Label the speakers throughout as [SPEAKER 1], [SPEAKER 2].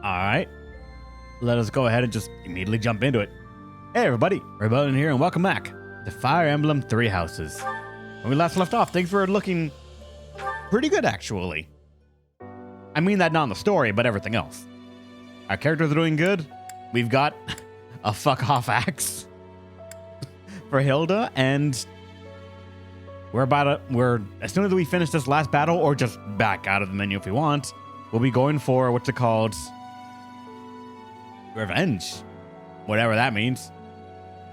[SPEAKER 1] Alright. Let us go ahead and just immediately jump into it. Hey everybody, Rebellion here and welcome back to Fire Emblem 3 Houses. When we last left off, things were looking pretty good actually. I mean that not in the story, but everything else. Our characters are doing good. We've got a fuck off axe for Hilda, and we're as soon as we finish this last battle, or just back out of the menu if we want, we'll be going for what's it called? Revenge. Whatever that means.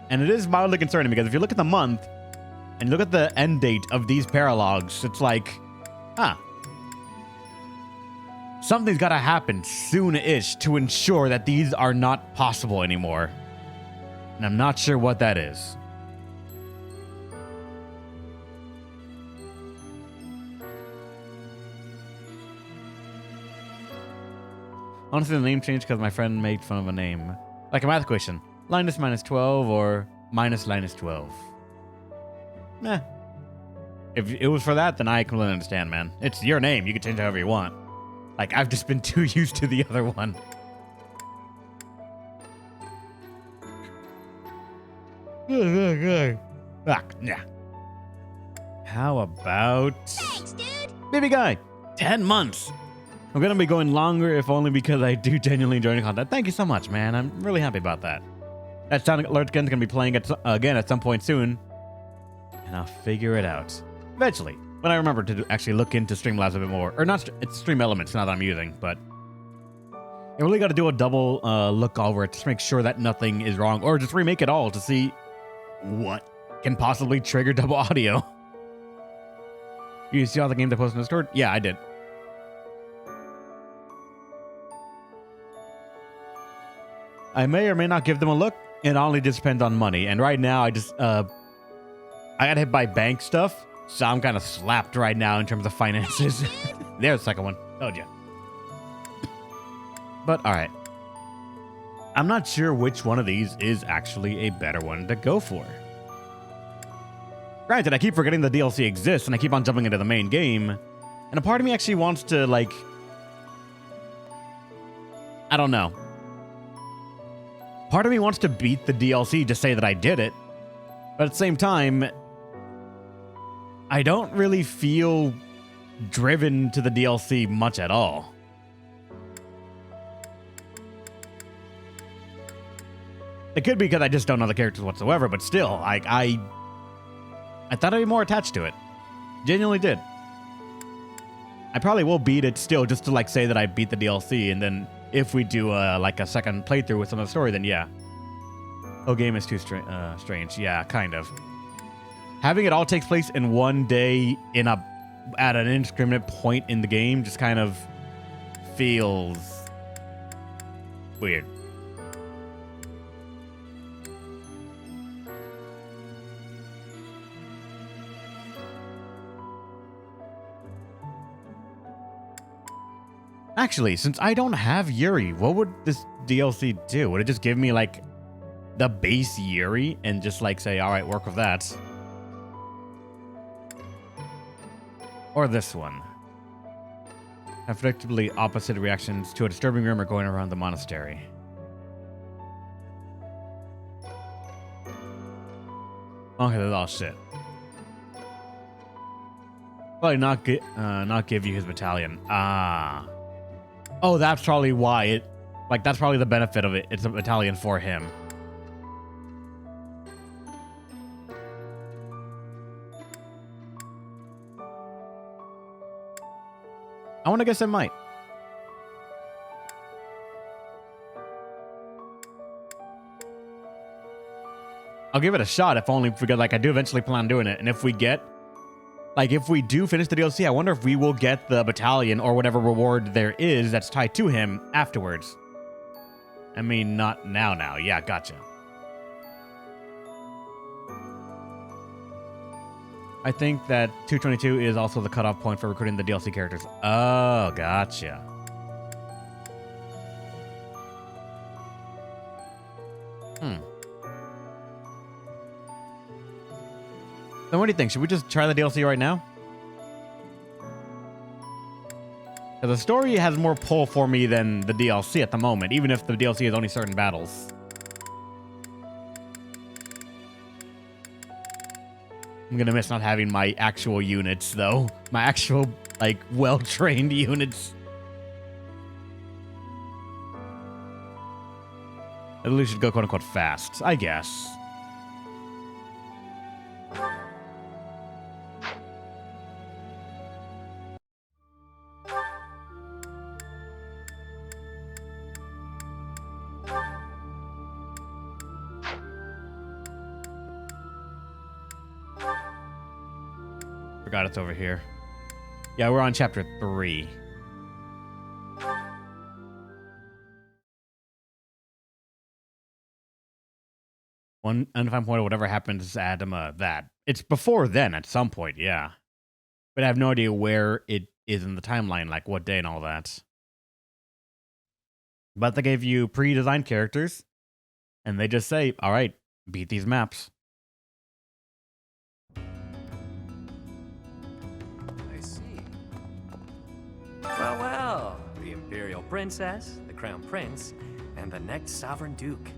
[SPEAKER 1] And it is mildly concerning because if you look at the month and you look at the end date of these paralogs, it's like, something's got to happen soon-ish to ensure that these are not possible anymore. And I'm not sure what that is. Honestly, the name changed because my friend made fun of a name. Like a math question. Linus minus 12 or minus Linus 12. Nah. If it was for that, then I completely understand, man. It's your name. You can change it however you want. Like, I've just been too used to the other one. Yeah. How about...
[SPEAKER 2] Thanks, dude!
[SPEAKER 1] Baby guy, 10 months. I'm going to be going longer, if only because I do genuinely enjoy the content. Thank you so much, man. I'm really happy about that. That Sonic Alert Gun's going to be playing it again at some point soon. And I'll figure it out. Eventually. When I remember to actually look into Streamlabs a bit more. Or not, it's Stream Elements now that I'm using, but... I really got to do a double look over it to make sure that nothing is wrong. Or just remake it all to see what can possibly trigger double audio. You see all the games I posted in the store? Yeah, I did. I may or may not give them a look. It only just depends on money. And right now, I got hit by bank stuff. So I'm kind of slapped right now in terms of finances. There's the second one. Told you. But all right. I'm not sure which one of these is actually a better one to go for. Granted, I keep forgetting the DLC exists and I keep on jumping into the main game. And a part of me actually wants to, like... I don't know. Part of me wants to beat the DLC to say that I did it. But at the same time, I don't really feel driven to the DLC much at all. It could be because I just don't know the characters whatsoever, but still, I thought I'd be more attached to it. Genuinely did. I probably will beat it still just to like say that I beat the DLC, and then if we do like a second playthrough with some of the story, then yeah. Oh, game is too strange. Yeah, kind of. Having it all takes place in one day at an indiscriminate point in the game just kind of feels weird. Actually, since I don't have Yuri, what would this DLC do? Would it just give me like the base Yuri and just like say, all right, work with that? Or this one. Have predictably opposite reactions to a disturbing rumor going around the monastery. Okay, that's all shit. Probably not give you his battalion. Ah. Oh, that's probably why it... Like, that's probably the benefit of it. It's a battalion for him. I want to guess it might. I'll give it a shot if only because, like, I do eventually plan on doing it. And if we get... Like, if we do finish the DLC, I wonder if we will get the battalion or whatever reward there is that's tied to him afterwards. I mean, not now. Yeah, gotcha. I think that 222 is also the cutoff point for recruiting the DLC characters. Oh, gotcha. Then what do you think? Should we just try the DLC right now? The story has more pull for me than the DLC at the moment, even if the DLC is only certain battles. I'm gonna miss not having my actual units, though. My actual, like, well-trained units. At least should go quote-unquote fast, I guess. Forgot it's over here. Yeah, we're on chapter 3. One undefined point of whatever happens at that. It's before then at some point, yeah. But I have no idea where it is in the timeline, like what day and all that. But they gave you pre-designed characters, and they just say, all right, beat these maps.
[SPEAKER 2] I see. Well, well, the Imperial Princess, the Crown Prince, and the next Sovereign Duke.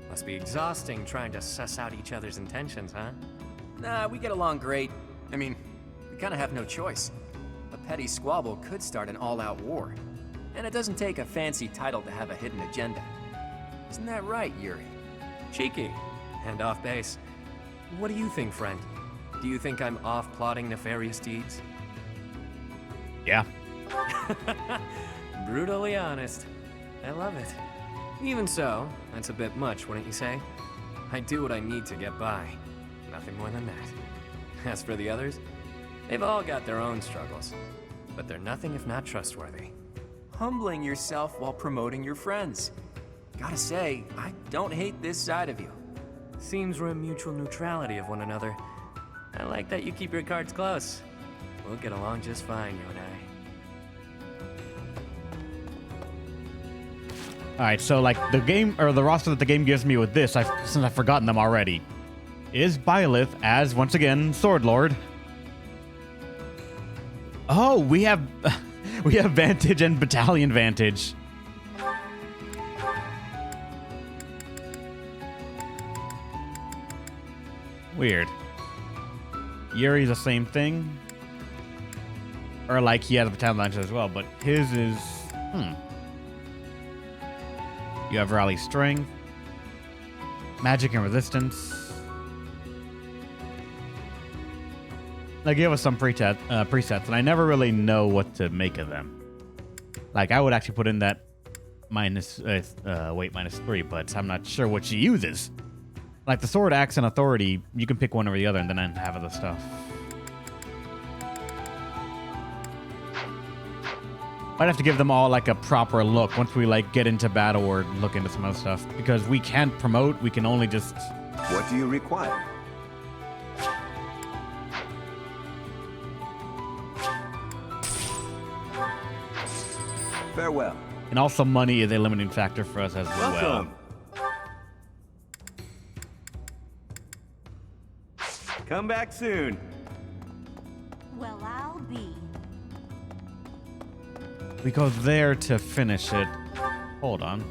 [SPEAKER 2] Must be exhausting trying to suss out each other's intentions, huh?
[SPEAKER 3] Nah, we get along great. I mean, we kind of have no choice. A petty squabble could start an all-out war. And it doesn't take a fancy title to have a hidden agenda. Isn't that right, Yuri?
[SPEAKER 2] Cheeky. And off base. What do you think, friend? Do you think I'm off plotting nefarious deeds?
[SPEAKER 1] Yeah.
[SPEAKER 2] Brutally honest. I love it. Even so, that's a bit much, wouldn't you say? I do what I need to get by. Nothing more than that. As for the others, they've all got their own struggles. But they're nothing if not trustworthy.
[SPEAKER 3] Humbling yourself while promoting your friends. Gotta say, I don't hate this side of you.
[SPEAKER 2] Seems we're in mutual neutrality of one another. I like that you keep your cards close. We'll get along just fine, you and I.
[SPEAKER 1] Alright, so like the game, or the roster that the game gives me with this, since I've forgotten them already, is Byleth as, once again, Sword Lord. Oh, we have Vantage and Battalion Vantage. Weird. Yuri's the same thing. Or like he has a Battalion Vantage as well, but his is... You have Rally Strength, Magic and Resistance. They give us some presets, and I never really know what to make of them. Like, I would actually put in that weight -3, but I'm not sure what she uses. Like, the Sword, Axe, and Authority, you can pick one over the other and then have other stuff. I'd have to give them all like a proper look once we like get into battle or look into some other stuff, because we can't promote, we can only just...
[SPEAKER 4] What do you require? Farewell.
[SPEAKER 1] And also money is a limiting factor for us as
[SPEAKER 4] Welcome. Come back soon.
[SPEAKER 5] Well, I'll be.
[SPEAKER 1] We go there to finish it. Hold on.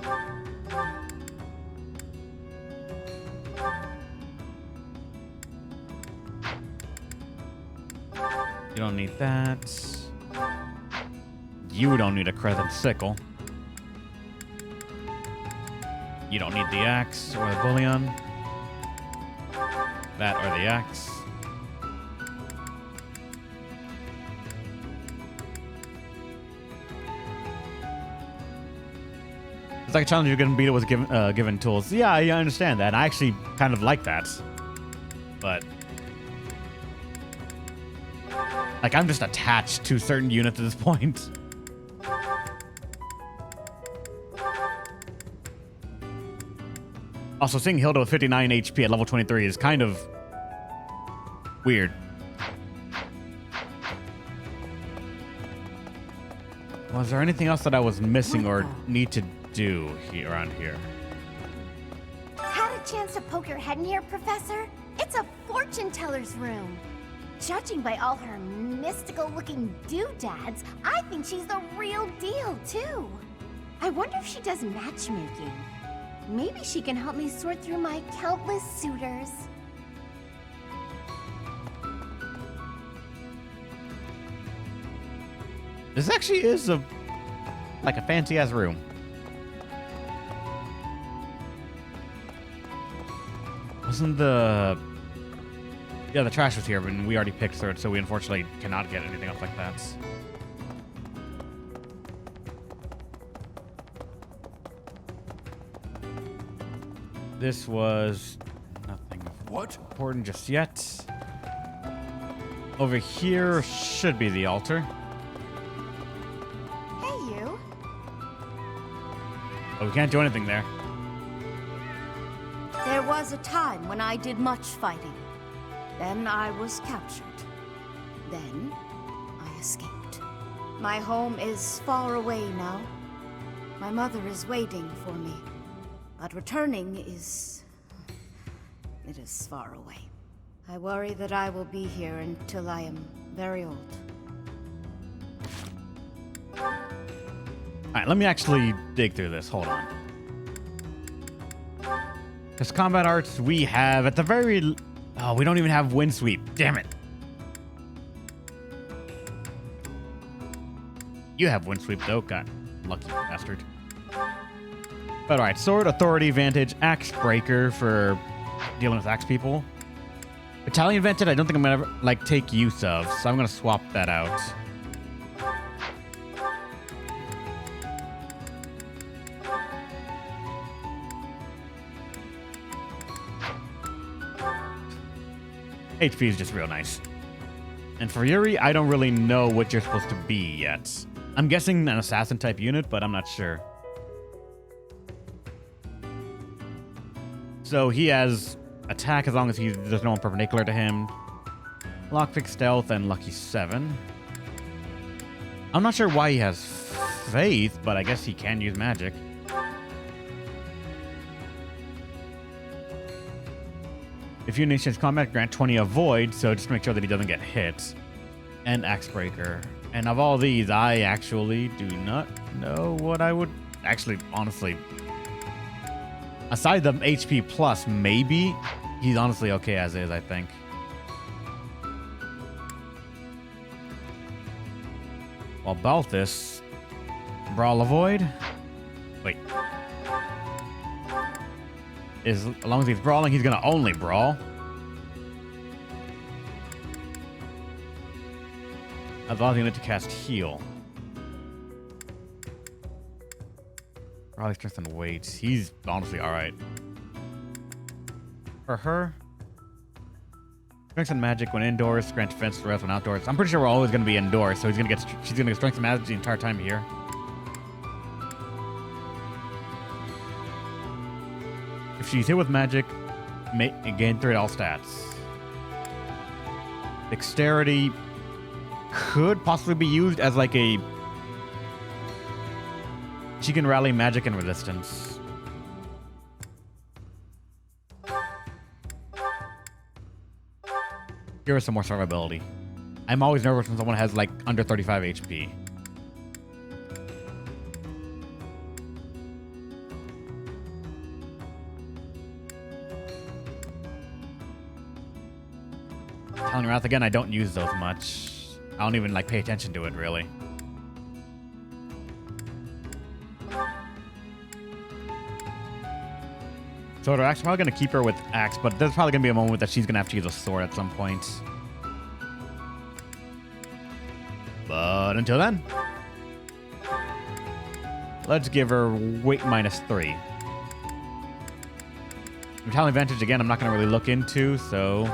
[SPEAKER 1] You don't need that. You don't need a Crescent Sickle. You don't need the axe or the bullion. That or the axe. It's like a challenge you're going to beat it with given tools. Yeah, I understand that. I actually kind of like that. But... like, I'm just attached to certain units at this point. Also, seeing Hilda with 59 HP at level 23 is kind of... weird. Was there anything else that I was missing or need to do around here?
[SPEAKER 5] Had a chance to poke your head in here, Professor? It's a fortune teller's room. Judging by all her mystical-looking doodads, I think she's the real deal, too. I wonder if she does matchmaking. Maybe she can help me sort through my countless suitors.
[SPEAKER 1] This actually is a fancy-ass room. Wasn't the... Yeah, the trash was here, but we already picked through it, so we unfortunately cannot get anything else like that. This was nothing important just yet. Over here should be the altar.
[SPEAKER 5] Hey, you.
[SPEAKER 1] But we can't do anything there.
[SPEAKER 6] There was a time when I did much fighting. Then I was captured. Then I escaped. My home is far away now. My mother is waiting for me. But returning is... it is far away. I worry that I will be here until I am very old.
[SPEAKER 1] Alright, let me actually dig through this. Hold on. Because combat arts, we have at the very... Oh, we don't even have wind sweep. Damn it. You have wind sweep, though. God, lucky bastard. But alright, sword, authority, vantage, axe breaker for dealing with axe people. Battalion vantage, I don't think I'm gonna ever, take use of, so I'm gonna swap that out. HP is just real nice. And for Yuri, I don't really know what you're supposed to be yet. I'm guessing an assassin type unit, but I'm not sure. So he has attack as long as there's no one perpendicular to him. Lockpick, stealth, and lucky 7. I'm not sure why he has faith, but I guess he can use magic. If you initiate combat, grant 20 avoid, so just make sure that he doesn't get hit. And axe breaker. And of all these, I actually do not know what I would... Actually, honestly... Aside the HP plus, maybe, he's honestly okay as is, I think. While Balthus, brawl avoid. Wait. As long as he's brawling, he's gonna only brawl. As long as you need to cast heal. Probably strength and weight. He's honestly alright. For her, strength and magic when indoors, grant defense to the rest when outdoors. I'm pretty sure we're always going to be indoors, so she's going to get strength and magic the entire time here. If she's hit with magic, gain 3 at all stats. Dexterity could possibly be used as like a... She can rally magic and resistance. Give her some more survivability. I'm always nervous when someone has like under 35 HP. Telling Wrath again, I don't use those much. I don't even pay attention to it really. So we're actually probably going to keep her with axe, but there's probably going to be a moment that she's going to have to use a sword at some point. But until then, let's give her weight -3. Battalion advantage again, I'm not going to really look into, so...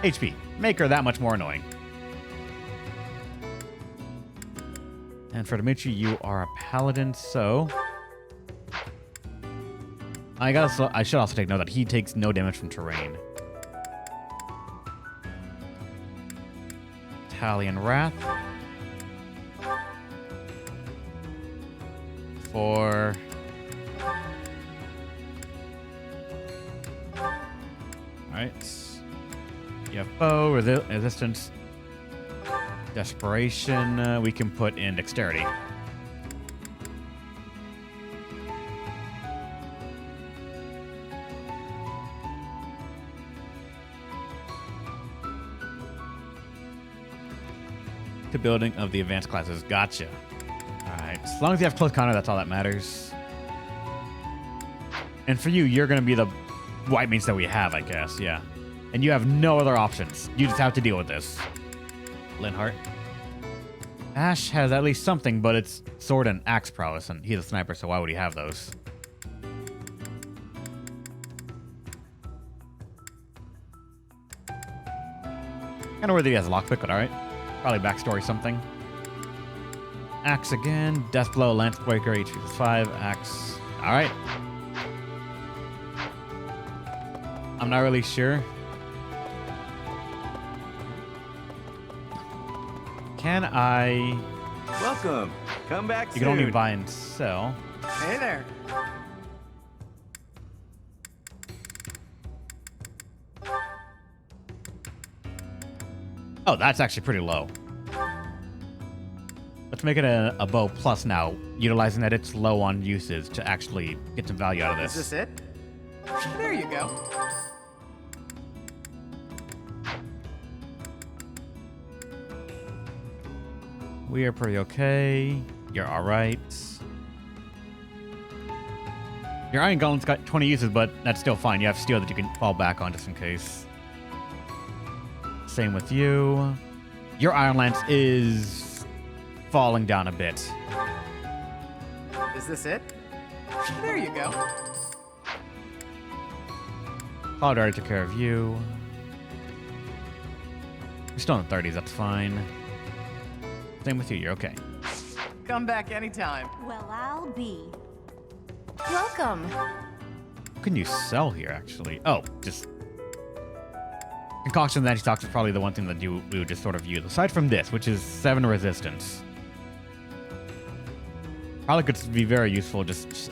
[SPEAKER 1] HP. Make her that much more annoying. And for Dimitri, you are a paladin, so... I should also take note that he takes no damage from terrain. Italian Wrath. For... Alright. You have bow, resistance, desperation. We can put in dexterity. To building of the advanced classes. Gotcha. Alright. As long as you have close counter, that's all that matters. And for you, you're going to be the white means that we have, I guess. Yeah. And you have no other options. You just have to deal with this. Linhart. Ash has at least something, but it's sword and axe prowess, and he's a sniper, so why would he have those? Kind of worthy he has a lockpick, but alright. Probably backstory something. Axe again. Death blow, lance breaker, HP 5. Axe. Alright. I'm not really sure. Can I...
[SPEAKER 4] Welcome. Come back
[SPEAKER 1] You
[SPEAKER 4] soon.
[SPEAKER 1] can only buy and sell.
[SPEAKER 3] Hey there.
[SPEAKER 1] Oh, that's actually pretty low. Let's make it a bow plus now, utilizing that it's low on usage to actually get some value out of this.
[SPEAKER 3] Is this it? There you go.
[SPEAKER 1] We are pretty okay. You're alright. Your Iron Golem's got 20 uses, but that's still fine. You have steel that you can fall back on just in case. Same with you. Your Iron Lance is falling down a bit.
[SPEAKER 3] Is this it? There you go.
[SPEAKER 1] Cloud already took care of you. You're still in the 30s, that's fine. Same with you, you're okay.
[SPEAKER 3] Come back anytime.
[SPEAKER 6] Well, I'll be. Welcome.
[SPEAKER 1] What can you sell here, actually? Oh, just... Concoction and Antitox is probably the one thing that we would just sort of use. Aside from this, which is 7 resistance. Probably could be very useful just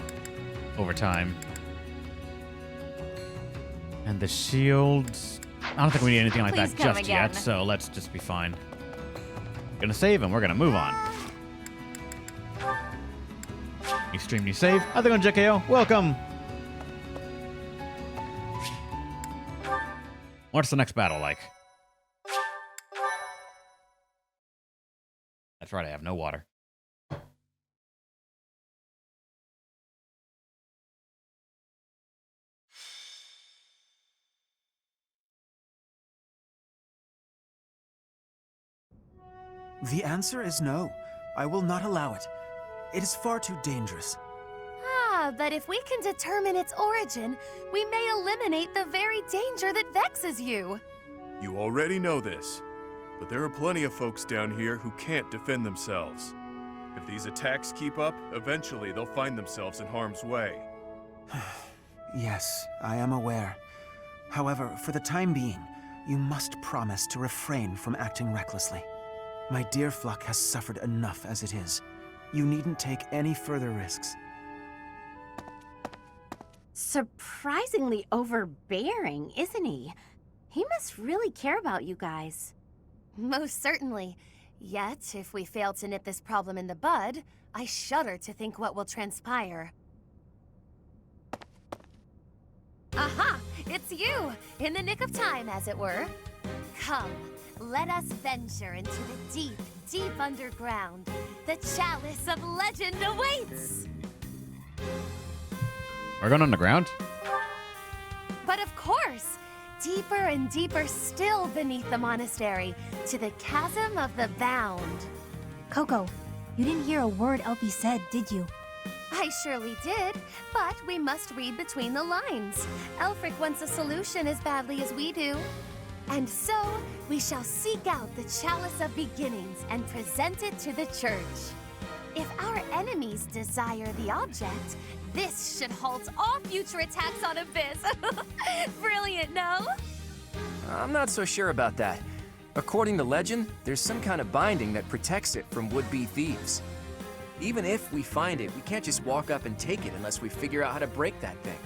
[SPEAKER 1] over time. And the shields... I don't think we need anything like that
[SPEAKER 6] Please come
[SPEAKER 1] just yet,
[SPEAKER 6] again.
[SPEAKER 1] so let's just be fine. Gonna save and we're gonna move on. New stream, new save. How's it going, JKO? Welcome! What's the next battle like? That's right, I have no water.
[SPEAKER 7] The answer is no. I will not allow it. It is far too dangerous.
[SPEAKER 6] Ah, but if we can determine its origin, we may eliminate the very danger that vexes you.
[SPEAKER 8] You already know this, but there are plenty of folks down here who can't defend themselves. If these attacks keep up, eventually they'll find themselves in harm's way.
[SPEAKER 7] Yes, I am aware. However, for the time being, you must promise to refrain from acting recklessly. My dear Fluck has suffered enough as it is. You needn't take any further risks.
[SPEAKER 5] Surprisingly overbearing, isn't he? He must really care about you guys.
[SPEAKER 6] Most certainly. Yet, if we fail to nip this problem in the bud, I shudder to think what will transpire. Aha! It's you! In the nick of time, as it were. Come, let us venture into the deep, deep underground. The chalice of legend awaits!
[SPEAKER 1] We're going underground?
[SPEAKER 6] But of course! Deeper and deeper still beneath the monastery, to the chasm of the bound.
[SPEAKER 9] Coco, you didn't hear a word Elfie said, did you?
[SPEAKER 6] I surely did, but we must read between the lines. Elfric wants a solution as badly as we do. And so, we shall seek out the Chalice of Beginnings and present it to the church. If our enemies desire the object, this should halt all future attacks on Abyss. Brilliant, no?
[SPEAKER 3] I'm not so sure about that. According to legend, there's some kind of binding that protects it from would-be thieves. Even if we find it, we can't just walk up and take it unless we figure out how to break that thing.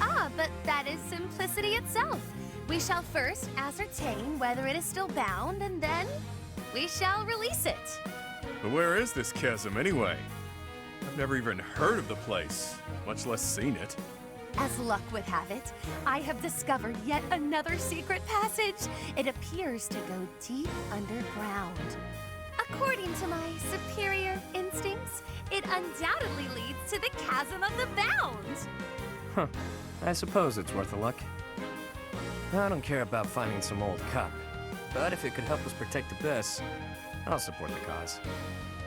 [SPEAKER 6] Ah, but that is simplicity itself.
[SPEAKER 5] We shall first ascertain whether it is still bound, and then we shall release it.
[SPEAKER 8] But where is this chasm anyway? I've never even heard of the place, much less seen it.
[SPEAKER 5] As luck would have it, I have discovered yet another secret passage. It appears to go deep underground. According to my superior instincts, it undoubtedly leads to the Chasm of the Bound.
[SPEAKER 2] Huh. I suppose it's worth a look. I don't care about finding some old cup, but if it could help us protect Abyss, I'll support the cause.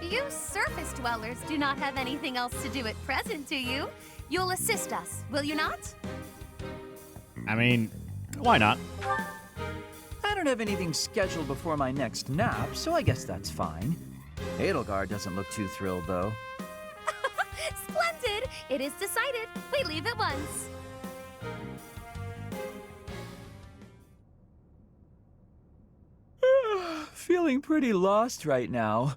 [SPEAKER 5] You surface dwellers do not have anything else to do at present, do you? You'll assist us, will you not?
[SPEAKER 1] I mean, why not?
[SPEAKER 10] I don't have anything scheduled before my next nap, so I guess that's fine. Edelgard doesn't look too thrilled, though.
[SPEAKER 5] Splendid! It is decided. We leave at once.
[SPEAKER 10] Feeling pretty lost right now.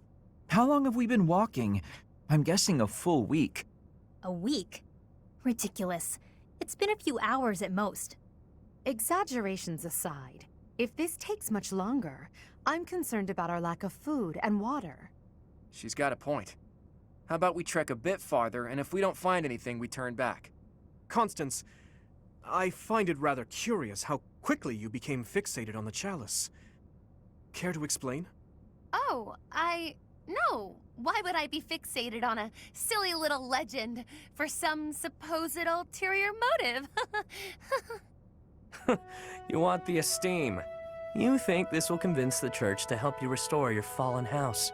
[SPEAKER 10] How long have we been walking? I'm guessing a full week.
[SPEAKER 9] A week? Ridiculous. It's been a few hours at most.
[SPEAKER 11] Exaggerations aside, if this takes much longer, I'm concerned about our lack of food and water.
[SPEAKER 3] She's got a point. How about we trek a bit farther, and if we don't find anything, we turn back?
[SPEAKER 12] Constance, I find it rather curious how quickly you became fixated on the chalice. Care to explain?
[SPEAKER 5] Oh, No. Why would I be fixated on a silly little legend for some supposed ulterior motive?
[SPEAKER 2] You want the esteem. You think this will convince the church to help you restore your fallen house.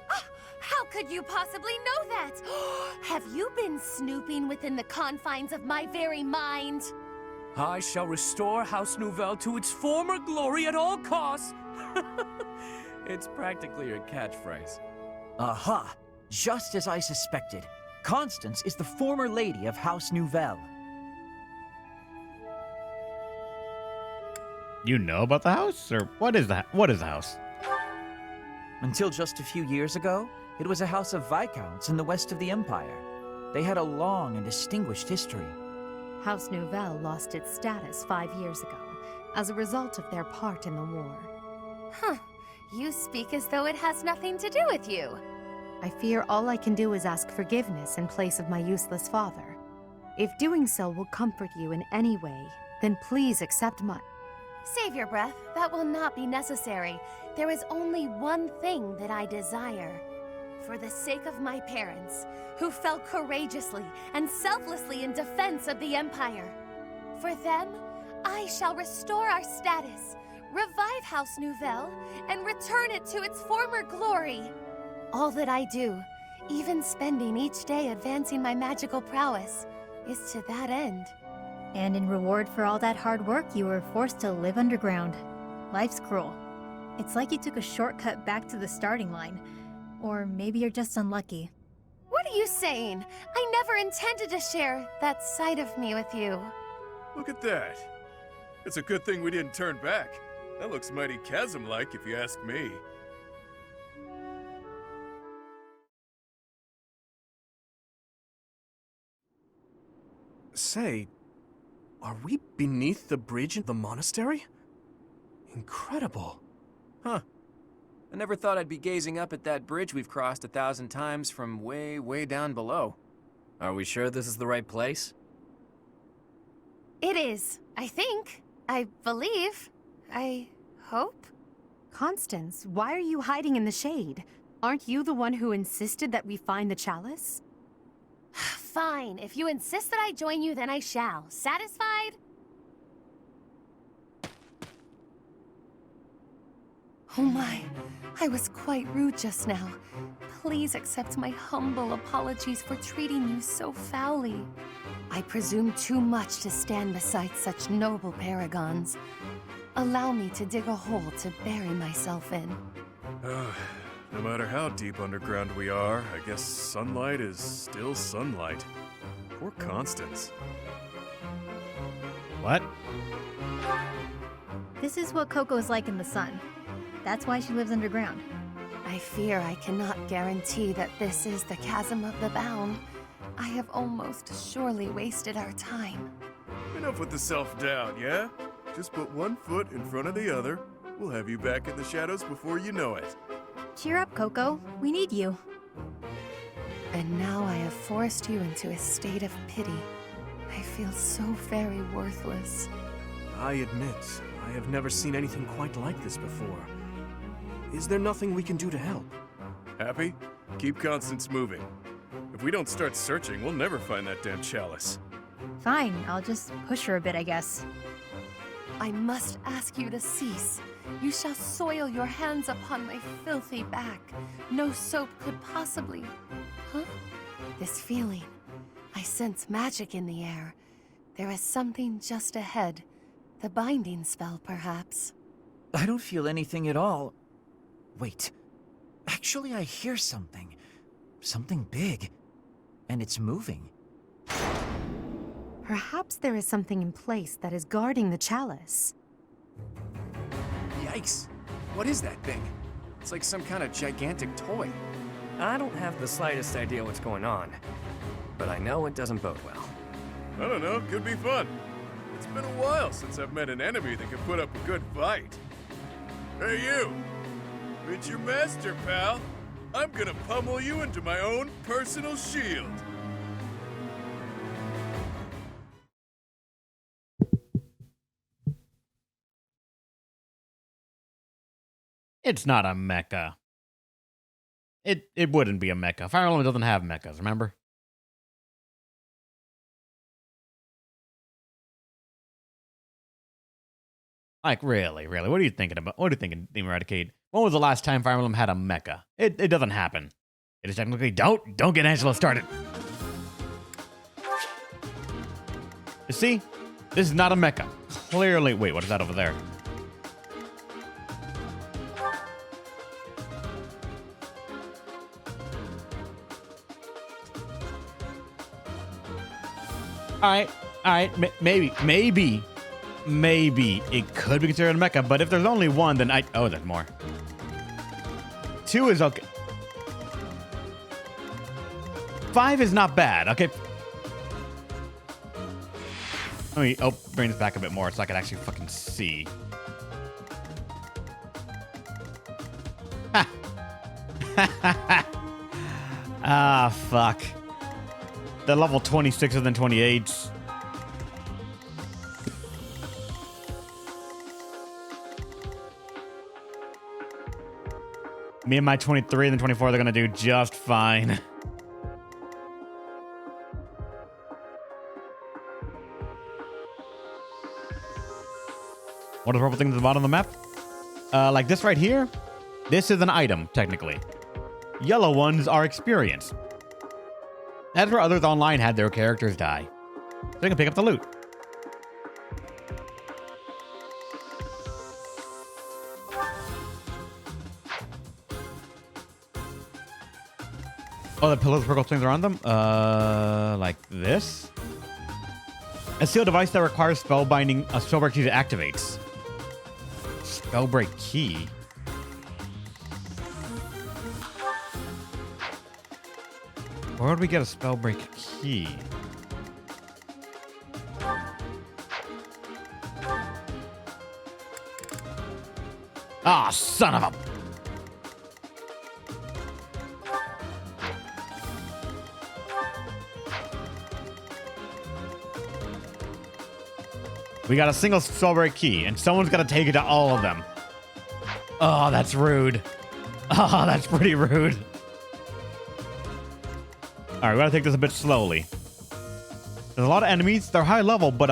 [SPEAKER 5] How could you possibly know that? Have you been snooping within the confines of my very mind?
[SPEAKER 2] I shall restore House Nouvelle to its former glory at all costs. It's practically your catchphrase.
[SPEAKER 10] Aha! Just as I suspected. Constance is the former lady of House Nouvelle.
[SPEAKER 1] You know about the house? Or what is the house?
[SPEAKER 10] Until just a few years ago, it was a house of Viscounts in the west of the Empire. They had a long and distinguished history.
[SPEAKER 11] House Nouvelle lost its status 5 years ago as a result of their part in the war.
[SPEAKER 5] Huh. You speak as though it has nothing to do with you.
[SPEAKER 11] I fear all I can do is ask forgiveness in place of my useless father. If doing so will comfort you in any way, then please accept my...
[SPEAKER 5] Save your breath. That will not be necessary. There is only one thing that I desire. For the sake of my parents, who fell courageously and selflessly in defense of the Empire. For them, I shall restore our status, revive House Nouvelle, and return it to its former glory. All that I do, even spending each day advancing my magical prowess, is to that end.
[SPEAKER 9] And in reward for all that hard work, you were forced to live underground. Life's cruel. It's like you took a shortcut back to the starting line. Or maybe you're just unlucky.
[SPEAKER 5] What are you saying? I never intended to share that side of me with you.
[SPEAKER 8] Look at that. It's a good thing we didn't turn back. That looks mighty chasm-like, if you ask me.
[SPEAKER 12] Say, are we beneath the bridge in the monastery? Incredible.
[SPEAKER 3] Huh. I never thought I'd be gazing up at that bridge we've crossed 1,000 times from way, way down below.
[SPEAKER 2] Are we sure this is the right place?
[SPEAKER 5] It is, I think. I believe. I hope.
[SPEAKER 11] Constance, why are you hiding in the shade? Aren't you the one who insisted that we find the chalice?
[SPEAKER 5] Fine. If you insist that I join you, then I shall. Satisfied? Oh my. I was quite rude just now. Please accept my humble apologies for treating you so foully. I presume too much to stand beside such noble paragons. Allow me to dig a hole to bury myself in.
[SPEAKER 8] No matter how deep underground we are, I guess sunlight is still sunlight. Poor Constance.
[SPEAKER 1] What?
[SPEAKER 9] This is what Coco's like in the sun. That's why she lives underground.
[SPEAKER 5] I fear I cannot guarantee that this is the Chasm of the Bound. I have almost surely wasted our time.
[SPEAKER 8] Enough with the self-doubt, yeah? Just put one foot in front of the other. We'll have you back in the shadows before you know it.
[SPEAKER 9] Cheer up, Coco. We need you.
[SPEAKER 11] And now I have forced you into a state of pity. I feel so very worthless.
[SPEAKER 12] I admit, I have never seen anything quite like this before. Is there nothing we can do to help?
[SPEAKER 8] Happy? Keep Constance moving. If we don't start searching, we'll never find that damn chalice.
[SPEAKER 9] Fine, I'll just push her a bit, I guess.
[SPEAKER 11] I must ask you to cease. You shall soil your hands upon my filthy back. No soap could possibly... Huh? This feeling. I sense magic in the air. There is something just ahead. The binding spell, perhaps.
[SPEAKER 10] I don't feel anything at all. Wait. Actually, I hear something. Something big. And it's moving.
[SPEAKER 11] Perhaps there is something in place that is guarding the chalice.
[SPEAKER 3] Yikes. What is that thing? It's like some kind of gigantic toy.
[SPEAKER 2] I don't have the slightest idea what's going on, but I know it doesn't bode well.
[SPEAKER 8] I don't know, could be fun. It's been a while since I've met an enemy that can put up a good fight. Hey you! Meet your master, pal. I'm gonna pummel you into my own personal shield.
[SPEAKER 1] It's not a mecha. It wouldn't be a mecha. Fire Emblem doesn't have mechas, remember? Like, really? What are you thinking about? What are you thinking, Eradicate? When was the last time Fire Emblem had a mecha? It doesn't happen. It is technically... Don't get Angela started. You see? This is not a mecha. Clearly... Wait, what is that over there? All right. Maybe it could be considered a mecha, but if there's only one, then oh, there's more. 2 is okay. 5 is not bad. Okay. Let me bring this back a bit more so I can actually fucking see. Ha. Ah, fuck. They're level 26s than 28s. Me and my 23 and then 24, they're gonna do just fine. What are the purple things at the bottom of the map? Like this right here. This is an item, technically. Yellow ones are experience. That's where others online had their characters die. So they can pick up the loot. Oh, the pillars, purple things are on them? Like this? A sealed device that requires spellbinding, a spellbreak key to activates. Spellbreak key? Where would we get a spellbreak key? Ah, son of a... We got a single spellbreak key, and someone's got to take it to all of them. Oh, that's rude. Oh, that's pretty rude. All right, we got to take this a bit slowly. There's a lot of enemies. They're high level, but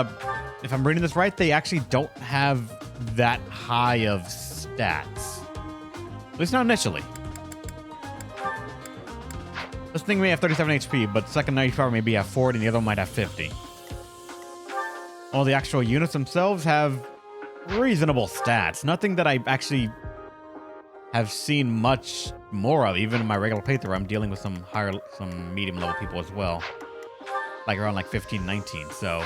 [SPEAKER 1] if I'm reading this right, they actually don't have that high of stats. At least not initially. This thing may have 37 HP, but second 94 maybe have 40, and the other one might have 50. All the actual units themselves have reasonable stats. Nothing that I actually have seen much more of. Even in my regular playthrough, I'm dealing with some medium level people as well. Like around like 15, 19. So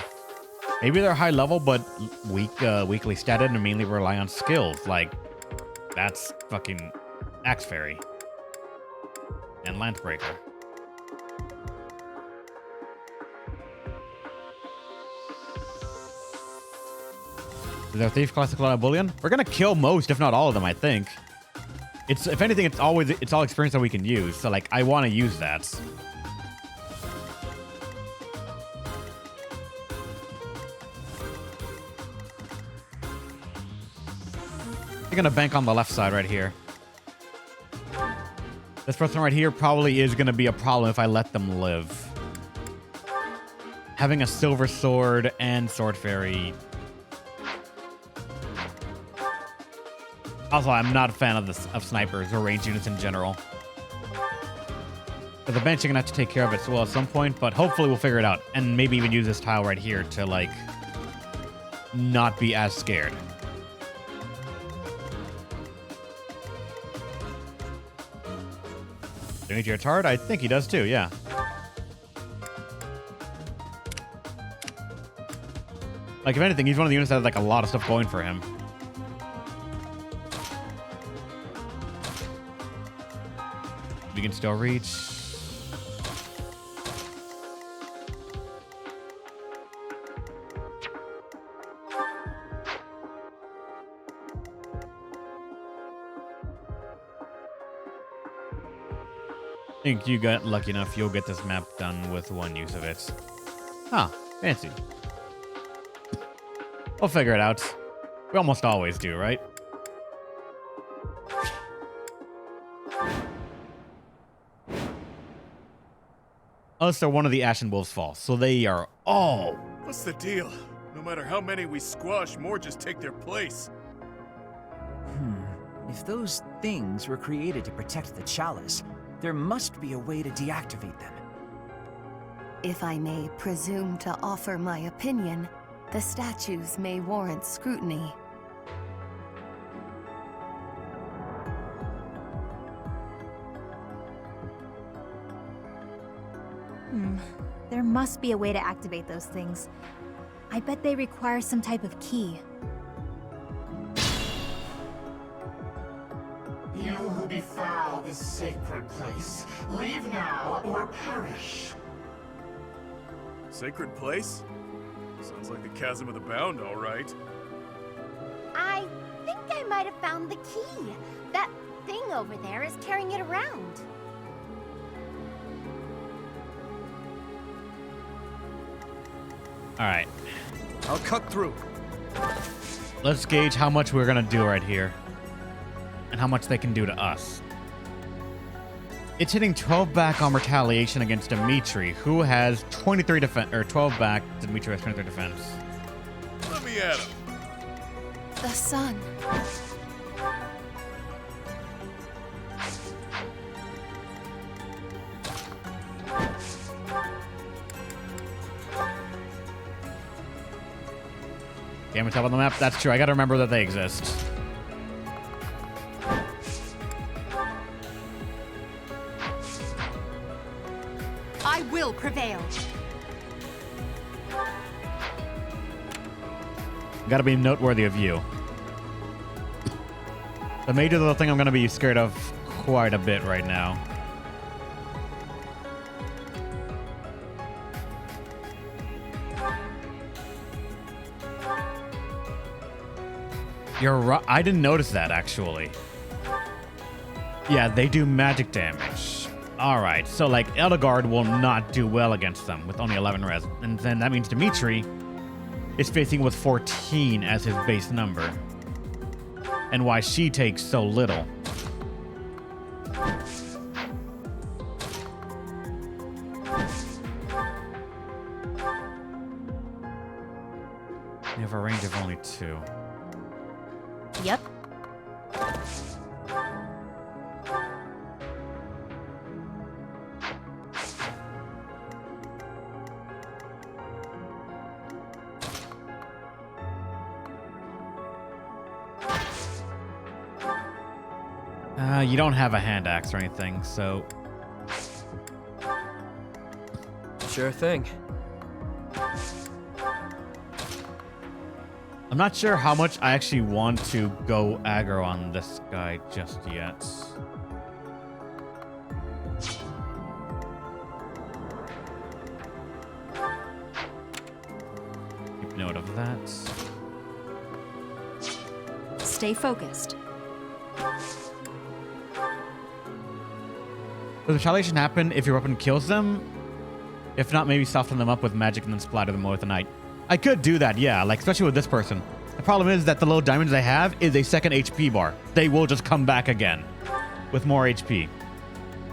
[SPEAKER 1] maybe they're high level, but weakly statted and mainly rely on skills. Like that's fucking Axe Fairy and Lance Breaker. Is there a thief classical bullion? We're gonna kill most, if not all of them, I think. It's, if anything, it's all experience that we can use. So like, I want to use that. You're gonna bank on the left side right here. This person right here probably is gonna be a problem if I let them live. Having a silver sword and sword fairy. Also, I'm not a fan of snipers or range units in general. But the bench, you're gonna have to take care of it as well at some point, but hopefully we'll figure it out. And maybe even use this tile right here to, like, not be as scared. Demetrius hard? I think he does too, yeah. Like, if anything, he's one of the units that has, like, a lot of stuff going for him. We can still reach. I think you got lucky enough you'll get this map done with one use of it. Huh, fancy. We'll figure it out. We almost always do, right? Unless they're one of the Ashen Wolves fall. So they are all...
[SPEAKER 8] What's the deal? No matter how many we squash, more just take their place.
[SPEAKER 10] If those things were created to protect the chalice, there must be a way to deactivate them.
[SPEAKER 11] If I may presume to offer my opinion, the statues may warrant scrutiny.
[SPEAKER 9] There must be a way to activate those things. I bet they require some type of key.
[SPEAKER 13] You who befoul this sacred place, leave now or perish.
[SPEAKER 8] Sacred place? Sounds like the Chasm of the Bound, all right.
[SPEAKER 5] I think I might have found the key. That thing over there is carrying it around.
[SPEAKER 1] All right.
[SPEAKER 12] I'll cut through.
[SPEAKER 1] Let's gauge how much we're gonna do right here. And how much they can do to us. It's hitting 12 back on retaliation against Dimitri, who has 23 defense, or 12 back. Dimitri has 23 defense.
[SPEAKER 8] Let me at him.
[SPEAKER 11] The sun.
[SPEAKER 1] Damage tab on the map. That's true. I gotta remember that they exist.
[SPEAKER 5] I will prevail.
[SPEAKER 1] Gotta be noteworthy of you. The mage is the thing I'm gonna be scared of quite a bit right now. You're right. I didn't notice that, actually. Yeah, they do magic damage. Alright, so like Edelgard will not do well against them with only 11 res. And then that means Dimitri is facing with 14 as his base number. And why she takes so little. You have a range of only 2.
[SPEAKER 9] Yep.
[SPEAKER 1] You don't have a hand axe or anything, so...
[SPEAKER 2] Sure thing.
[SPEAKER 1] I'm not sure how much I actually want to go aggro on this guy just yet. Keep note of that.
[SPEAKER 14] stay focused.
[SPEAKER 1] Does retaliation happen if your weapon kills them? If not, maybe soften them up with magic and then splatter them with a knight. I could do that, yeah, like especially with this person. The problem is that the little diamonds I have is a second HP bar. They will just come back again with more HP.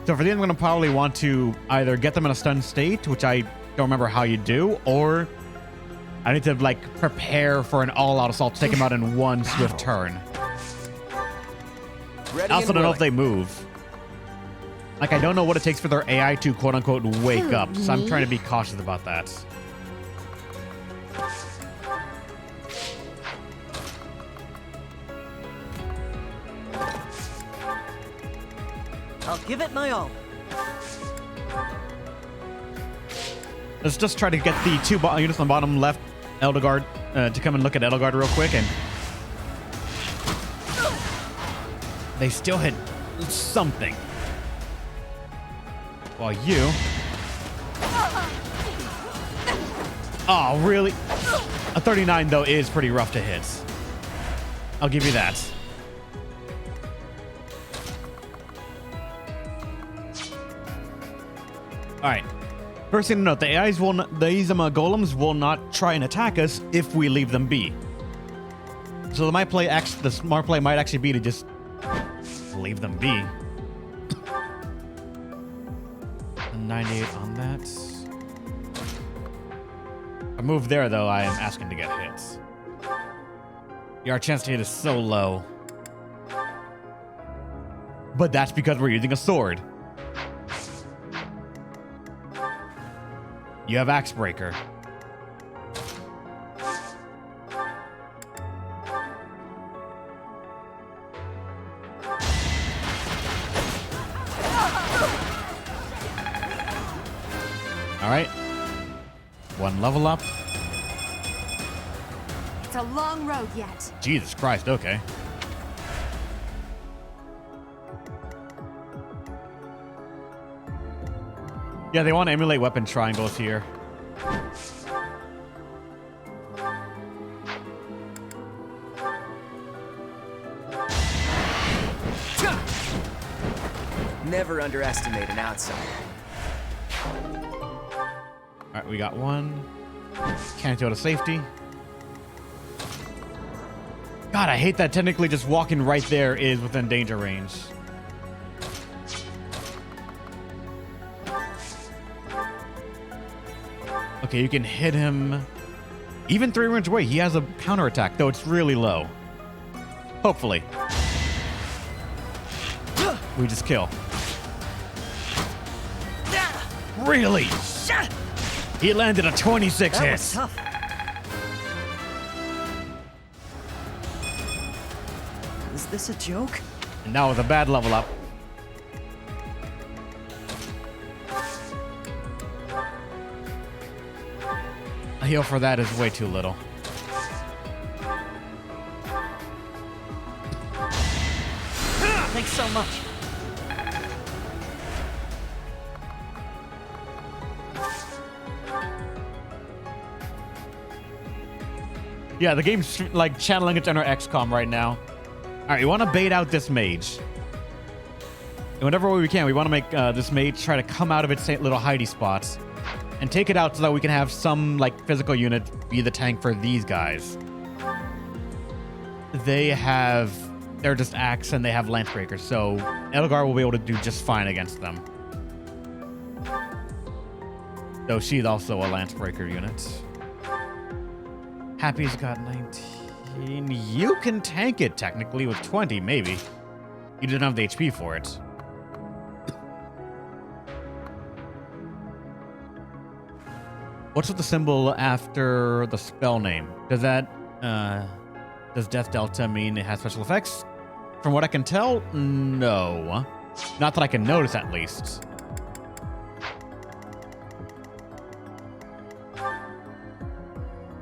[SPEAKER 1] So for the end, I'm going to probably want to either get them in a stunned state, which I don't remember how you do, or I need to like prepare for an all-out assault to take them out in one swift turn. I also don't know if they move. Like, I don't know what it takes for their AI to quote-unquote wake up, so I'm trying to be cautious about that.
[SPEAKER 15] I'll give it my all.
[SPEAKER 1] Let's just try to get the two units on the bottom left, Edelgard, to come and look at Edelgard real quick, and they still hit something. While you... Oh, really? A 39, though, is pretty rough to hit. I'll give you that. Alright. First thing to note, the AIs will not, these golems will not try and attack us if we leave them be. So the smart play might actually be to just leave them be. 98 on that. A move there, though, I am asking to get hits. Our chance to hit is so low. But that's because we're using a sword. You have Axe Breaker. Alright. One level up.
[SPEAKER 6] It's a long road yet.
[SPEAKER 1] Jesus Christ, okay. Yeah, they want to emulate weapon triangles here.
[SPEAKER 3] Never underestimate an outsider.
[SPEAKER 1] Alright, we got one. Can't go to safety. God, I hate that technically just walking right there is within danger range. Okay, you can hit him even 3 range away. He has a counterattack, though it's really low. Hopefully. We just kill. Really? He landed a 26 hit.
[SPEAKER 15] That was tough. Is this a joke?
[SPEAKER 1] And now with a bad level up. A heal for that is way too little.
[SPEAKER 15] Thanks so much.
[SPEAKER 1] Yeah, the game's like channeling its inner XCOM right now. All right, we want to bait out this mage. In whatever way we can, we want to make this mage try to come out of its little hidey spots and take it out so that we can have some like physical unit be the tank for these guys. They're just axe and they have lance breakers, so Edelgard will be able to do just fine against them. Though she's also a lance breaker unit. Happy's got 19. You can tank it technically with 20, maybe. You didn't have the HP for it. What's with the symbol after the spell name? Does that, does Death Delta mean it has special effects? From what I can tell, no. Not that I can notice, at least.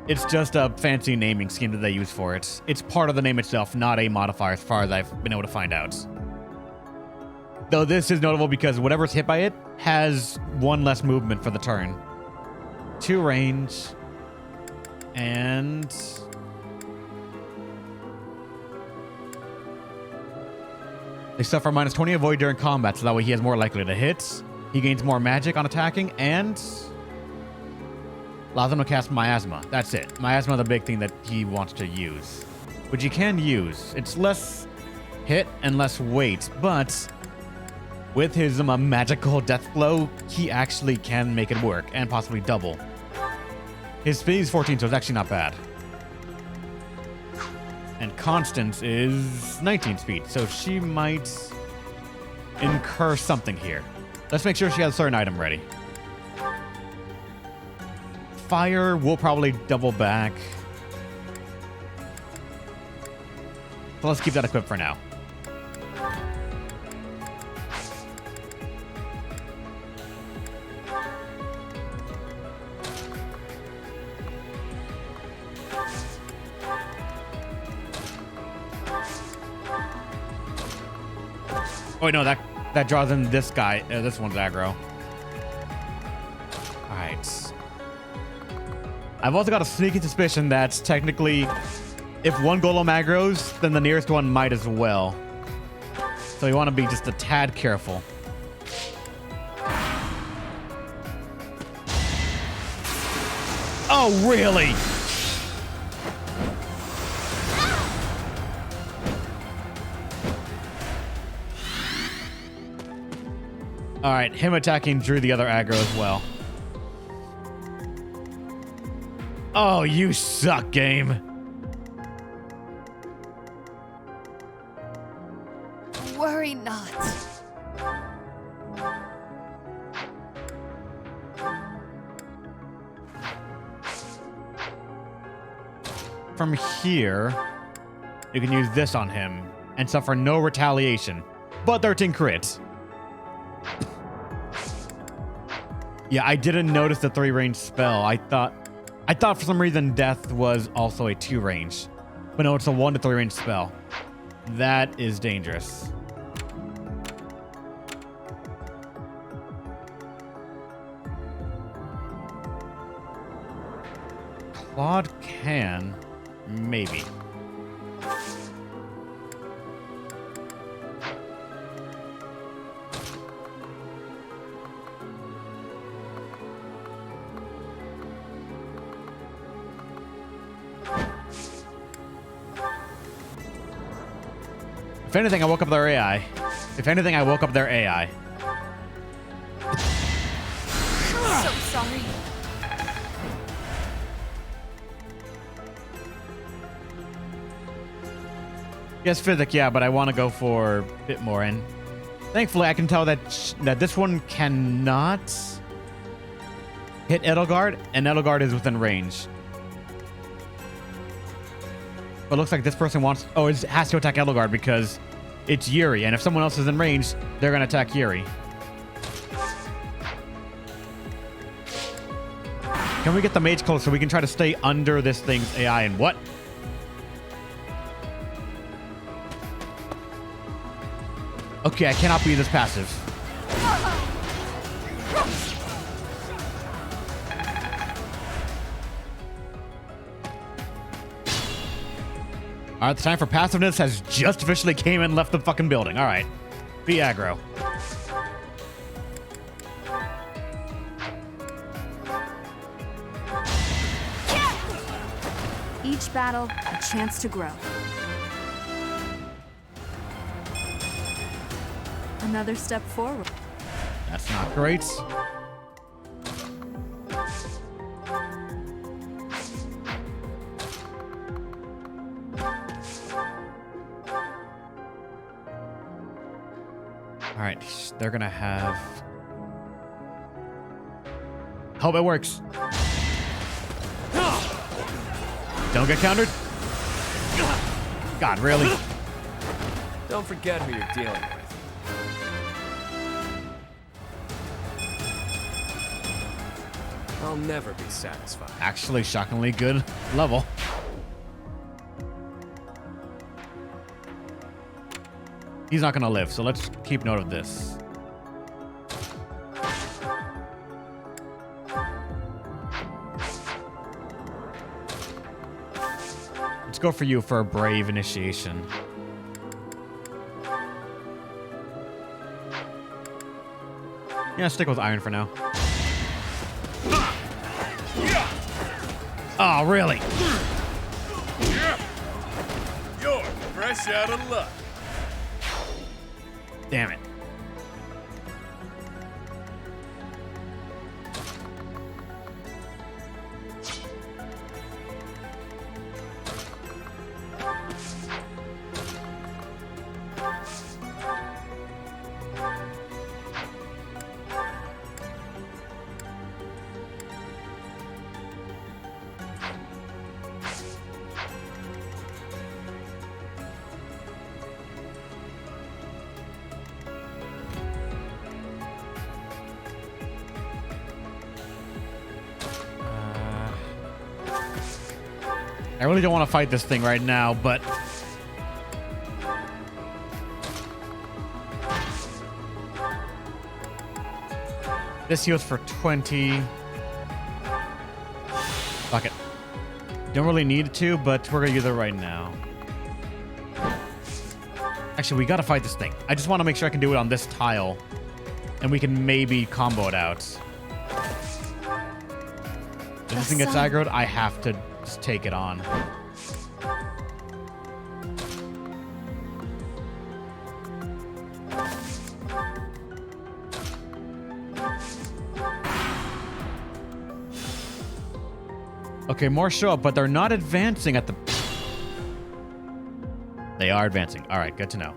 [SPEAKER 1] It's just a fancy naming scheme that they use for it. It's part of the name itself, not a modifier as far as I've been able to find out. Though this is notable because whatever's hit by it has 1 less movement for the turn. 2 range. And... They suffer minus 20 avoid during combat, so that way he has more likely to hit. He gains more magic on attacking, and allows him to cast Miasma. That's it. Miasma, the big thing that he wants to use, which he can use. It's less hit and less weight, but with his magical death blow, he actually can make it work and possibly double. His speed is 14, so it's actually not bad. And Constance is 19 speed, so she might incur something here. Let's make sure she has a certain item ready. Fire will probably double back. So let's keep that equipped for now. Oh wait, no, that draws in this guy. This one's aggro. All right. I've also got a sneaky suspicion that technically, if one golem aggroes, then the nearest one might as well. So you want to be just a tad careful. Oh, really? All right, him attacking drew the other aggro as well. Oh, you suck, game.
[SPEAKER 11] Worry not.
[SPEAKER 1] From here, you can use this on him and suffer no retaliation, but 13 crits. Yeah, I didn't notice the 3-range spell. I thought for some reason death was also a 2-range. But no, it's a 1 to 3 range spell. That is dangerous. Claude can, maybe. If anything, I woke up their AI. If anything, I woke up their AI.
[SPEAKER 11] So sorry.
[SPEAKER 1] Yes, Physic, yeah, but I want to go for a bit more. And thankfully, I can tell that this one cannot hit Edelgard, and Edelgard is within range. But it looks like this person wants... Oh, it has to attack Edelgard because it's Yuri. And if someone else is in range, they're going to attack Yuri. Can we get the mage close so we can try to stay under this thing's AI? And what? Okay, I cannot be this passive. All right, the time for passiveness has just officially came and left the fucking building. All right, be aggro.
[SPEAKER 6] Each battle, a chance to grow. Another step forward.
[SPEAKER 1] That's not great. All right, they're gonna have... Hope it works. Don't get countered. God, really?
[SPEAKER 2] Don't forget who you're dealing with. I'll never be satisfied.
[SPEAKER 1] Actually, shockingly good level. He's not gonna live, so let's keep note of this. Let's go for you for a brave initiation. Yeah, stick with iron for now. Oh, really?
[SPEAKER 8] You're fresh out of luck.
[SPEAKER 1] Damn it. I really don't want to fight this thing right now, but this heals for 20. Fuck it. Don't really need to, but we're gonna use it right now. Actually, we gotta fight this thing. I just want to make sure I can do it on this tile, and we can maybe combo it out. If this thing gets aggroed, I have to just take it on. Okay, more show up, but they're not advancing at the... They are advancing. All right, good to know.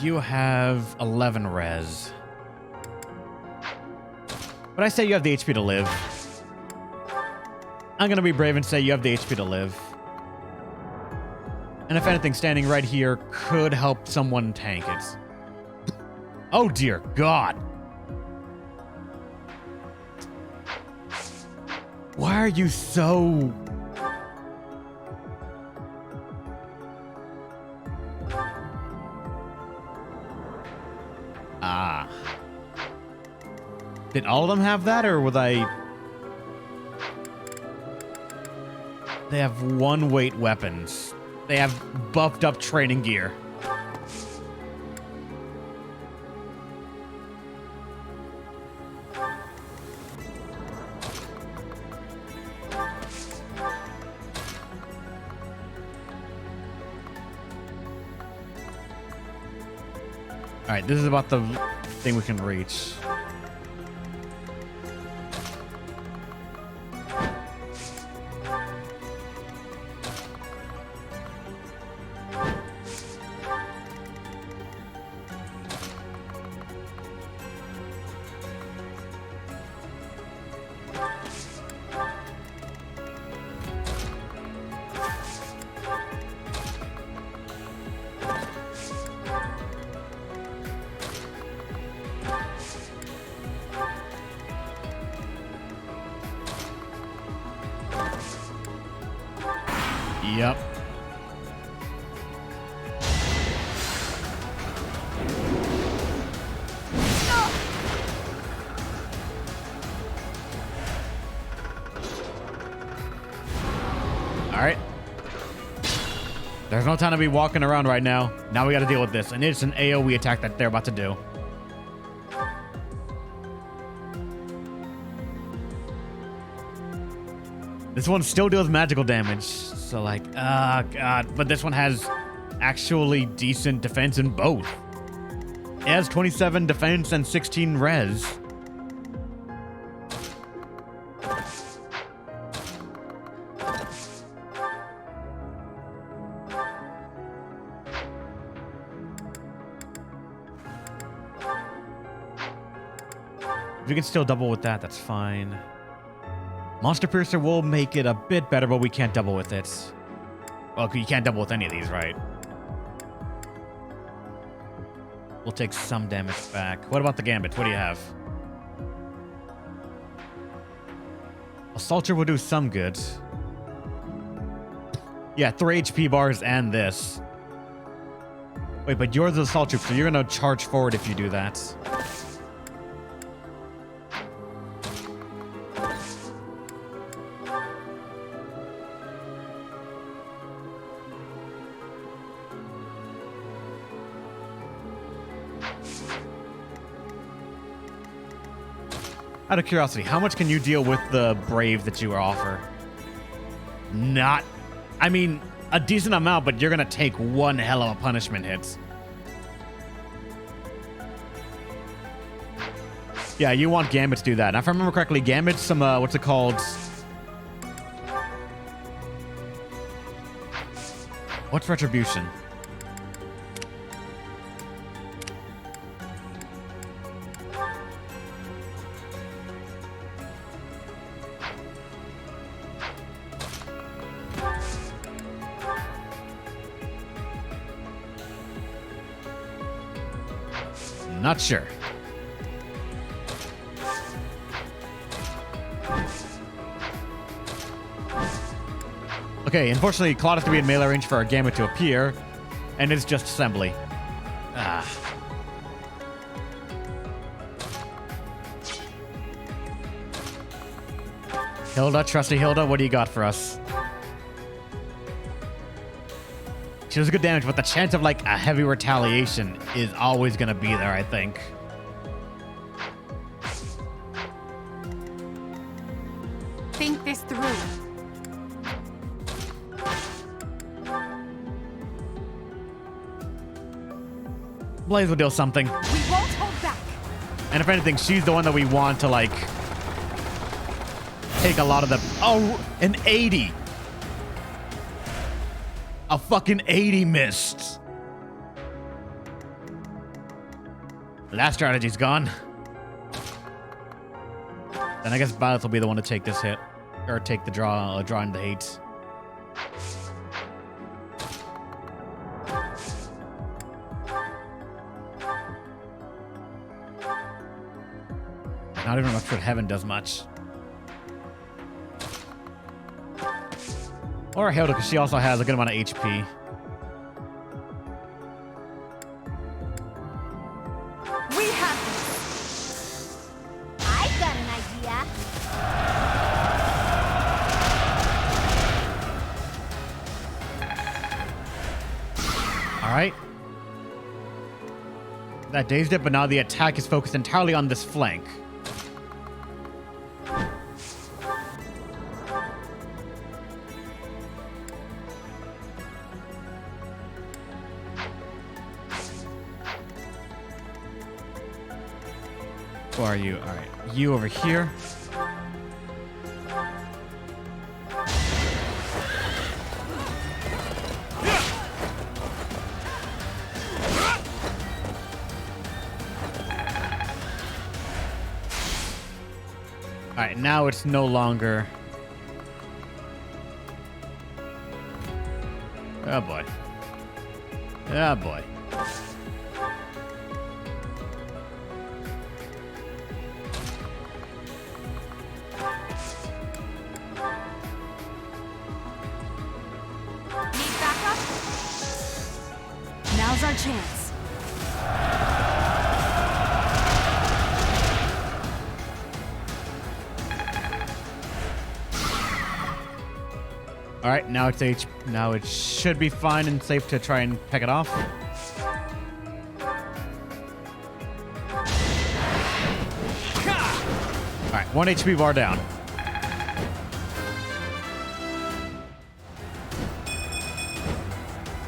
[SPEAKER 1] You have 11 res. But I say you have the HP to live. I'm going to be brave and say you have the HP to live. And if anything, standing right here could help someone tank it. Oh, dear God. Why are you so... Ah. Did all of them have that, or would I... They have one weight weapons. They have buffed up training gear. All right, this is about the thing we can reach. Yep. All right. There's no time to be walking around right now. Now we got to deal with this, and it's an AoE attack that they're about to do. This one still deals magical damage. So like, God. But this one has actually decent defense in both. It has 27 defense and 16 res. If you can still double with that, that's fine. Monster Piercer will make it a bit better, but we can't double with it. Well, you can't double with any of these, right? We'll take some damage back. What about the Gambit? What do you have? Assaulter will do some good. Yeah, 3 HP bars and this. Wait, but yours is Assault Troop, so you're going to charge forward if you do that. Out of curiosity, how much can you deal with the brave that you offer? Not, I mean, a decent amount, but you're gonna take one hell of a punishment hit. Yeah, you want Gambit to do that. Now, if I remember correctly, Gambit's some, what's it called? What's Retribution? Not sure. Okay, unfortunately, Claude has to be in melee range for our Gambit to appear, and it's just assembly. Ah. Hilda, trusty Hilda, what do you got for us? She does good damage, but the chance of like a heavy retaliation is always gonna be there, I think.
[SPEAKER 11] Think this through.
[SPEAKER 1] Blaze will deal something.
[SPEAKER 11] We won't hold back.
[SPEAKER 1] And if anything, she's the one that we want to like take a lot of the... Oh, an 80. A fucking 80 missed. That strategy's gone. Then I guess Violet will be the one to take this hit. Or take the drawing the hate. Not even Ruptured Heaven does much. Or Hilda, because she also has a good amount of HP.
[SPEAKER 5] We have this. I've got an idea.
[SPEAKER 1] All right. That dazed it, but now the attack is focused entirely on this flank. Who are you? All right, you over here. All right, now it's no longer. Oh boy. Oh boy.
[SPEAKER 6] Now's our chance.
[SPEAKER 1] All right, now it's now it should be fine and safe to try and peck it off. All right, 1 HP bar down.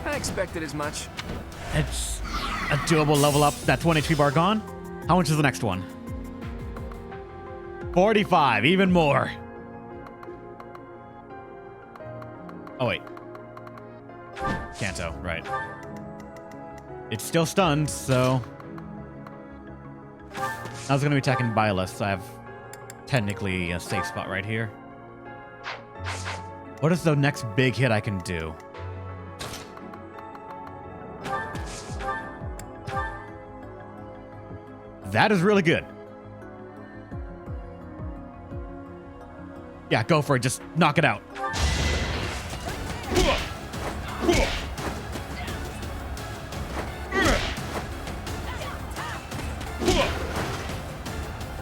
[SPEAKER 3] I expected as much.
[SPEAKER 1] It's a doable level up. That's 1 HP bar gone. How much is the next one? 45, even more. Oh, wait. Kanto, right. It's still stunned, so... I was going to be attacking Byleth, so I have technically a safe spot right here. What is the next big hit I can do? That is really good. Yeah, go for it. Just knock it out.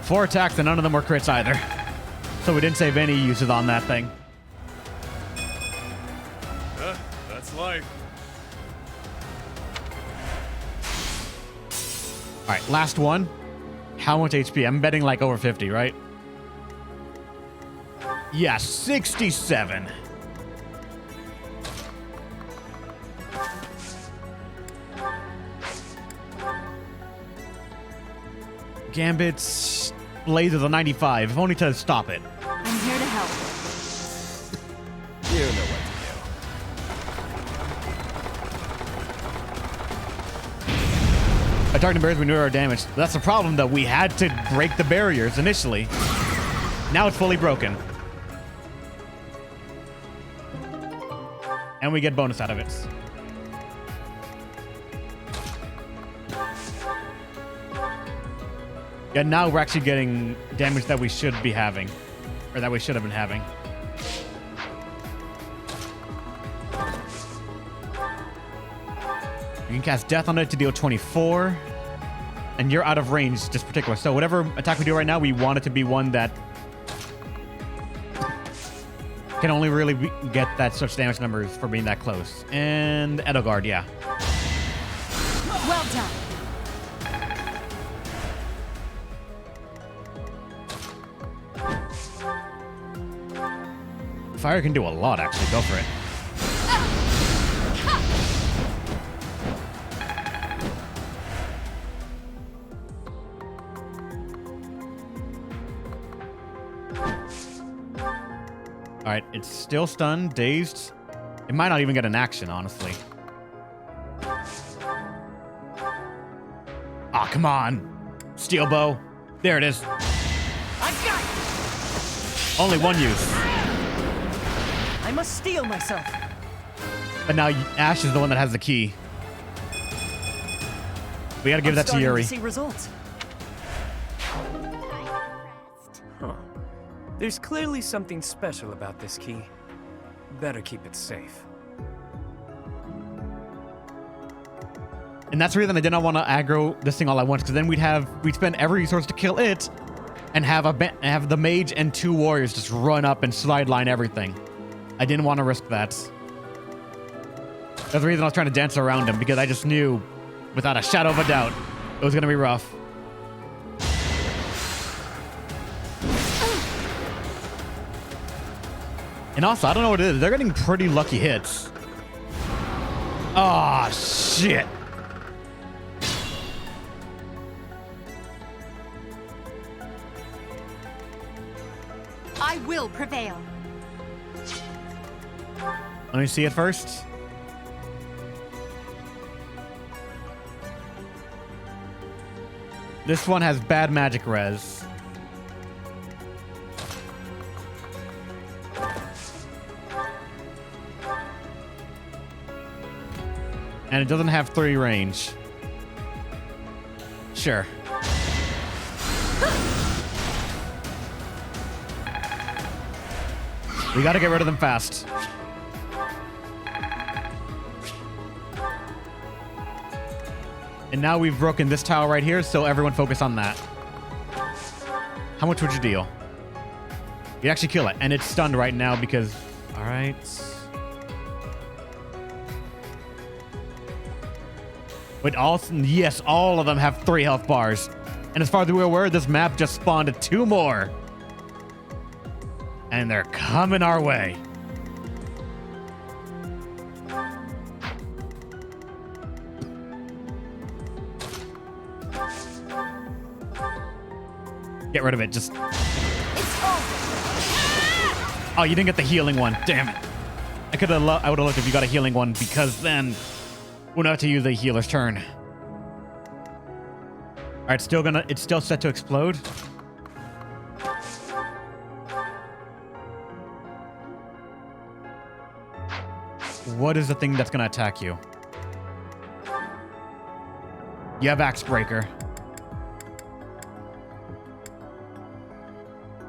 [SPEAKER 1] Four attacks and none of them were crits either. So we didn't save any uses on that thing.
[SPEAKER 8] That's life.
[SPEAKER 1] right, last one. How much HP? I'm betting like over 50, right? Yeah, 67. Gambit's Blaze is a 95, if only to stop it.
[SPEAKER 6] I'm here to help.
[SPEAKER 2] You know what to do.
[SPEAKER 1] By targeting barriers, we knew our damage. That's the problem, though. We had to break the barriers initially. Now it's fully broken. And we get bonus out of it. Yeah, now we're actually getting damage that we should be having. Or that we should have been having. You can cast Death on it to deal 24. And you're out of range, just particular. So whatever attack we do right now, we want it to be one that can only really get that such damage numbers for being that close. And Edelgard, yeah.
[SPEAKER 6] Well done.
[SPEAKER 1] Fire can do a lot, actually. Go for it. Alright, it's still stunned, dazed. It might not even get an action, honestly. Ah, come on. Steel bow. There it is.
[SPEAKER 15] I got it!
[SPEAKER 1] Only one use.
[SPEAKER 15] I must steel myself.
[SPEAKER 1] But now Ash is the one that has the key. We gotta give that to Yuri.
[SPEAKER 15] To see results.
[SPEAKER 2] Huh. There's clearly something special about this key. Better keep it safe.
[SPEAKER 1] And that's the reason I did not want to aggro this thing all at once, because then we'd spend every resource to kill it, and have the mage and 2 warriors just run up and sideline everything. I didn't want to risk that. That's the reason I was trying to dance around him, because I just knew, without a shadow of a doubt, it was going to be rough. And also, I don't know what it is. They're getting pretty lucky hits. Ah, shit.
[SPEAKER 6] I will prevail.
[SPEAKER 1] Let me see it first. This one has bad magic res. And it doesn't have 3 range. Sure. We gotta get rid of them fast. And now we've broken this tower right here, so everyone focus on that. How much would you deal? You actually kill it, and it's stunned right now because... Alright. Wait, yes, all of them have 3 health bars. And as far as we're aware, this map just spawned 2 more. And they're coming our way. Get rid of it, just... Oh, you didn't get the healing one. Damn it. I would have looked if you got a healing one, because then we'll have to use a healer's turn. All right, it's still set to explode. What is the thing that's gonna attack you? You have Axe Breaker.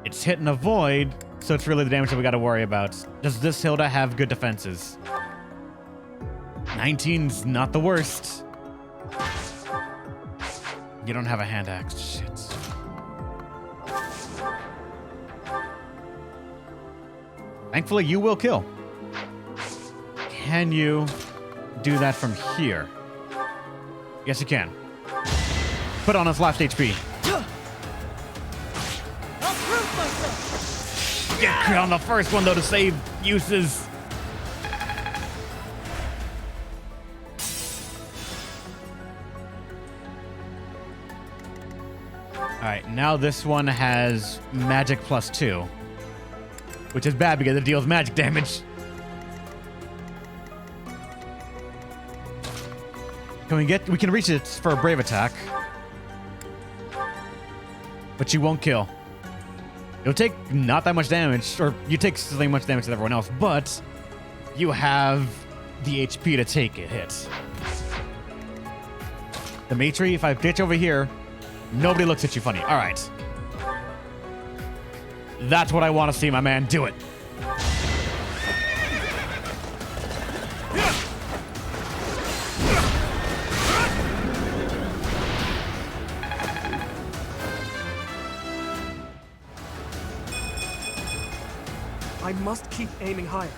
[SPEAKER 1] It's hit and avoid, so it's really the damage that we gotta worry about. Does this Hilda have good defenses? 19's not the worst. You don't have a hand axe. Shit. Thankfully, you will kill. Can you do that from here? Yes, you can. Put on his last HP.
[SPEAKER 15] I'll prove myself.
[SPEAKER 1] Get crit on the first one though to save uses. Alright, now this one has magic +2. Which is bad because it deals magic damage. We can reach it for a brave attack. But you won't kill. You'll take not that much damage, or you take the same much damage as everyone else, but you have the HP to take a hit. The Matri, if I ditch over here, nobody looks at you funny. All right. That's what I want to see, my man. Do it.
[SPEAKER 12] I must keep aiming higher.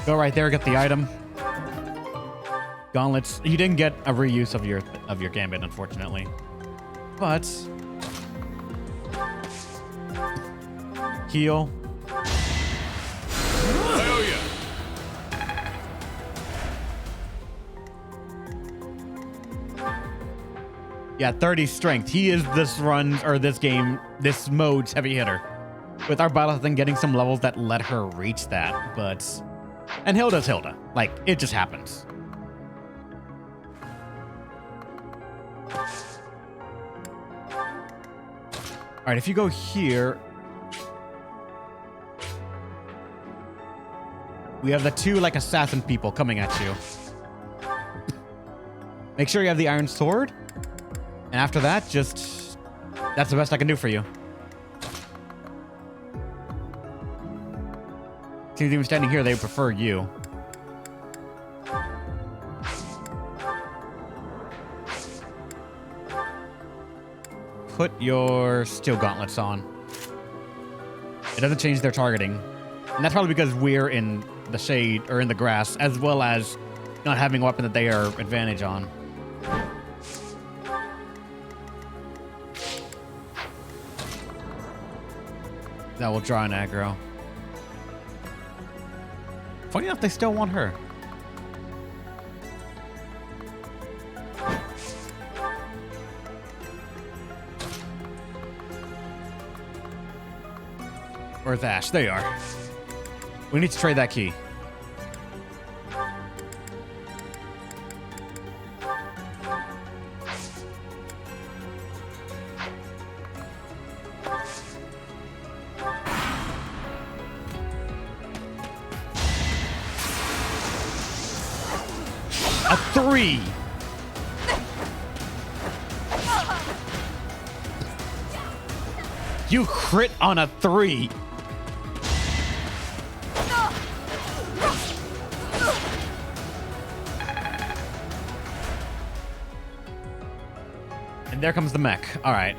[SPEAKER 1] Go right there, get the item. Gauntlets. You didn't get a reuse of your gambit, unfortunately. But heal.
[SPEAKER 8] Oh yeah.
[SPEAKER 1] Yeah, 30 strength. He is this mode's heavy hitter. With our battle then getting some levels that let her reach that, but... And Hilda's Hilda. Like, it just happens. Alright, if you go here... We have the two, like, assassin people coming at you. Make sure you have the iron sword. And after that, just... That's the best I can do for you. Seems even standing here, they prefer you. Put your steel gauntlets on. It doesn't change their targeting. And that's probably because we're in the shade, or in the grass, as well as not having a weapon that they are advantage on. That will draw an aggro. Funny enough, they still want her. Where's Ash? There you are. We need to trade that key. A 3. You crit on a 3. And there comes the mech. All right.